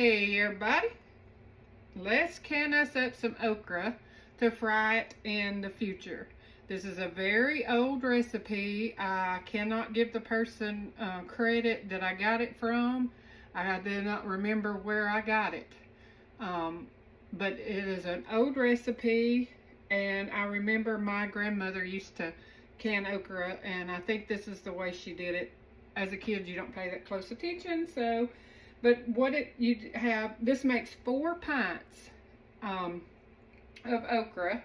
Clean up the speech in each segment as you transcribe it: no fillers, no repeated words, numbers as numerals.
Hey everybody, let's can us up some okra to fry it in the future. This is a very old recipe. I cannot give the person credit that I got it from. I do not remember where I got it. But it is an old recipe, and I remember my grandmother used to can okra, and I think this is the way she did it. As a kid, you don't pay that close attention, so... But you have, this makes 4 pints of okra,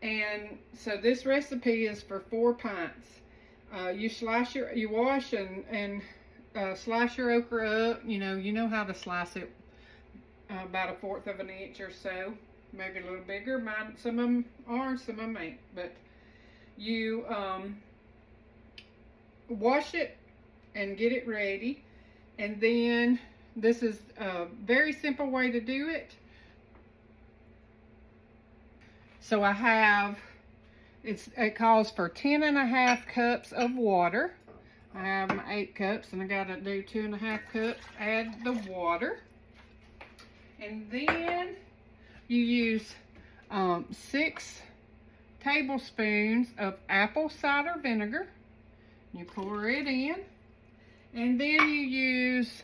and so this recipe is for 4 pints. You wash and slice your okra up. You know how to slice it, about 1/4 of an inch or so, maybe a little bigger. Some of them are, some of them ain't. But you wash it and get it ready, and then this is a very simple way to do it. So I have, it calls for 10.5 cups of water. I have my 8 cups, and I gotta do 2.5 cups, add the water. And then you use 6 tablespoons of apple cider vinegar. You pour it in, and then you use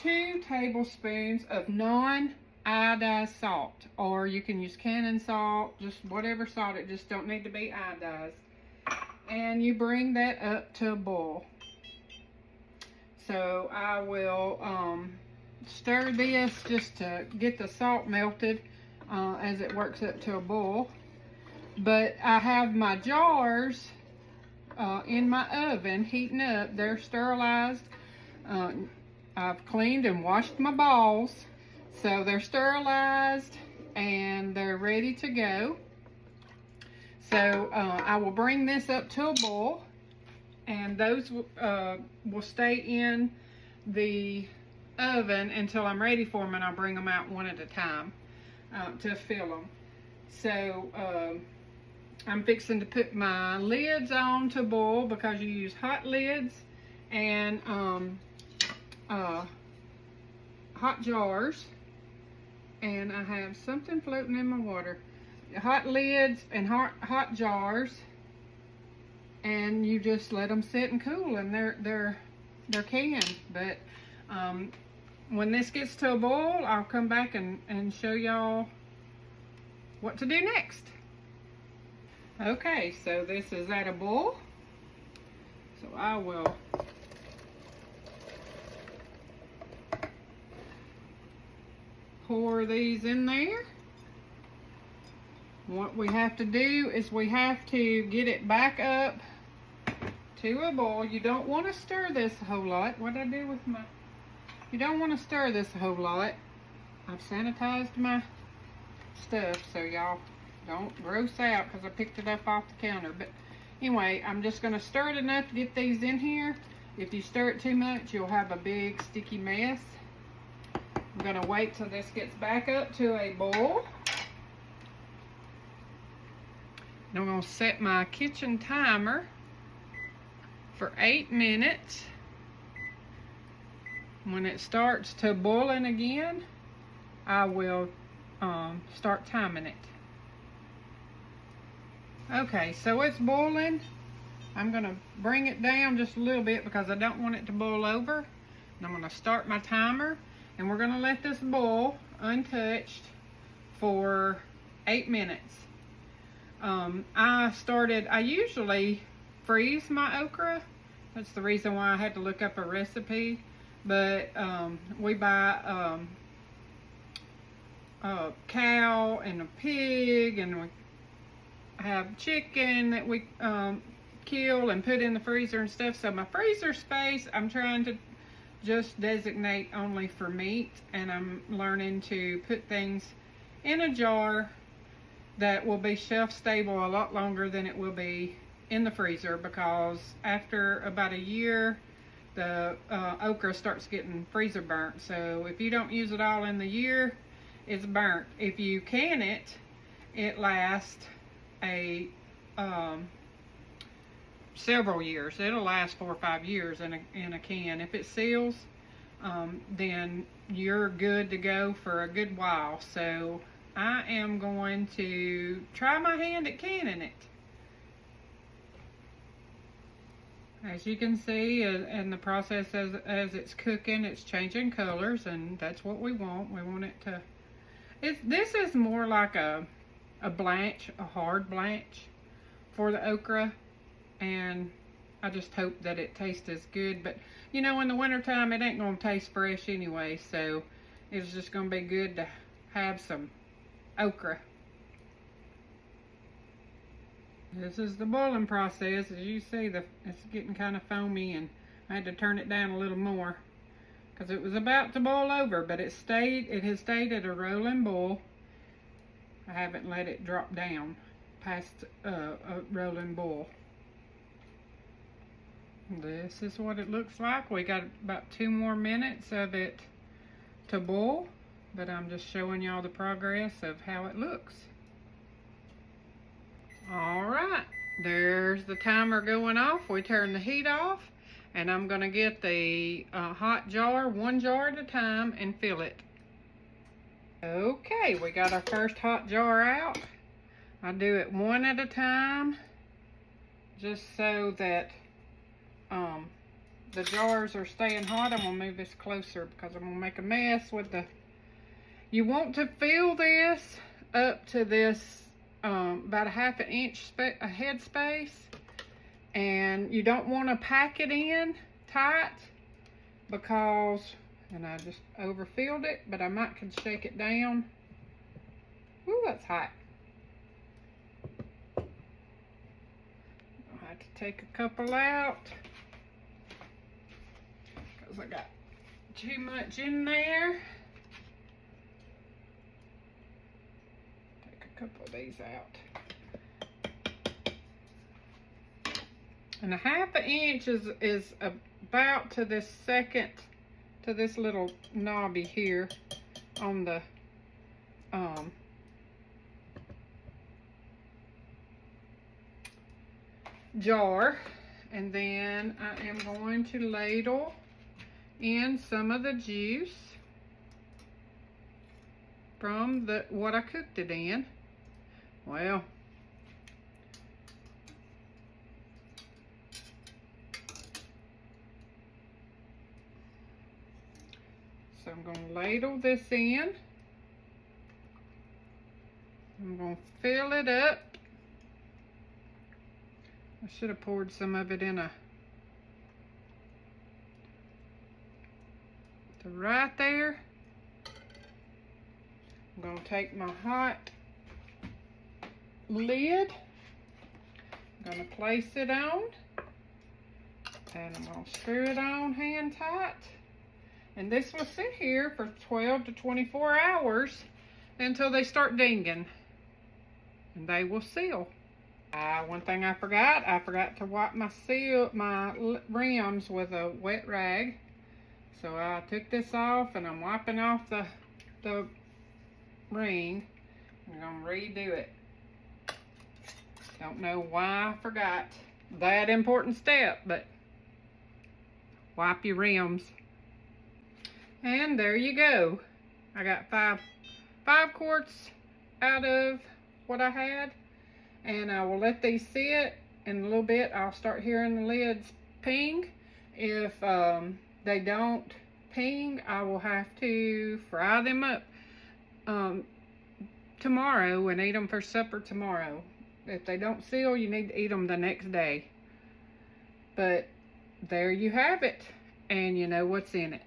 2 tablespoons of non-iodized salt, or you can use cannon salt, just whatever salt, it just don't need to be iodized. And you bring that up to a boil. So I will stir this just to get the salt melted as it works up to a boil. But I have my jars in my oven heating up. They're sterilized. I've cleaned and washed my balls, so they're sterilized and they're ready to go. So I will bring this up to a boil, and those will stay in the oven until I'm ready for them, and I'll bring them out one at a time to fill them. So I'm fixing to put my lids on to boil, because you use hot lids and hot jars, and I have something floating in my water. Hot lids and hot jars, and you just let them sit and cool, and they're canned. But when this gets to a boil, I'll come back and show y'all what to do next. Okay, so this is at a boil, so I will pour these in there. What we have to do is we have to get it back up to a boil. You don't want to stir this a whole lot. What I do with my... You don't want to stir this a whole lot. I've sanitized my stuff, so y'all don't gross out because I picked it up off the counter. But anyway, I'm just going to stir it enough to get these in here. If you stir it too much, you'll have a big sticky mess. I'm going to wait till this gets back up to a boil. And I'm going to set my kitchen timer for 8 minutes. When it starts to boiling again, I will start timing it. Okay, so it's boiling. I'm going to bring it down just a little bit because I don't want it to boil over. And I'm going to start my timer. And we're going to let this boil untouched for 8 minutes. I usually freeze my okra. That's the reason why I had to look up a recipe. But we buy a cow and a pig, and we have chicken that we kill and put in the freezer and stuff. So my freezer space, I'm trying to just designate only for meat, and I'm learning to put things in a jar that will be shelf stable a lot longer than it will be in the freezer, because after about a year the okra starts getting freezer burnt. So if you don't use it all in the year, it's burnt. If you can it, it lasts several years. It'll last 4 or 5 years in a can if it seals. then you're good to go for a good while. So I am going to try my hand at canning it. As you can see in the process as it's cooking, it's changing colors, and that's what we want. We want it to, this is more like a blanch, a hard blanch for the okra, and I just hope that it tastes as good. But you know, in the wintertime it ain't gonna taste fresh anyway, so it's just gonna be good to have some okra. This is the boiling process. As you see, it's getting kind of foamy, and I had to turn it down a little more because it was about to boil over, but it has stayed at a rolling boil. I haven't let it drop down past a rolling boil. This is what it looks like. We got about 2 more minutes of it to boil, but I'm just showing y'all the progress of how it looks. Alright, there's the timer going off. We turn the heat off, and I'm going to get the hot jar, 1 jar at a time, and fill it. Okay, we got our first hot jar out. I do it 1 at a time, just so that the jars are staying hot. I'm going to move this closer because I'm going to make a mess with the... You want to fill this up to this about a 1/2 inch head space, and you don't want to pack it in tight because, and I just overfilled it, but I might could shake it down. Ooh, that's hot. I'll have to take a couple out because I got too much in there. Couple of these out, and a 1/2 inch is about to this little knobby here on the jar. And then I am going to ladle in some of the juice from what I cooked it in. Well, so I'm going to ladle this in. I'm going to fill it up. I should have poured some of it in right there. I'm going to take my hot lid, I'm going to place it on, and I'm going to screw it on hand tight. And this will sit here for 12 to 24 hours until they start dinging, and they will seal. One thing I forgot to wipe my rims with a wet rag. So I took this off, and I'm wiping off the ring. I'm going to redo it. Don't know why I forgot that important step, but wipe your rims. And there you go. I got five quarts out of what I had, and I will let these sit. In a little bit I'll start hearing the lids ping. If they don't ping, I will have to fry them up tomorrow and eat them for supper tomorrow. If they don't seal, you need to eat them the next day. But there you have it, and you know what's in it.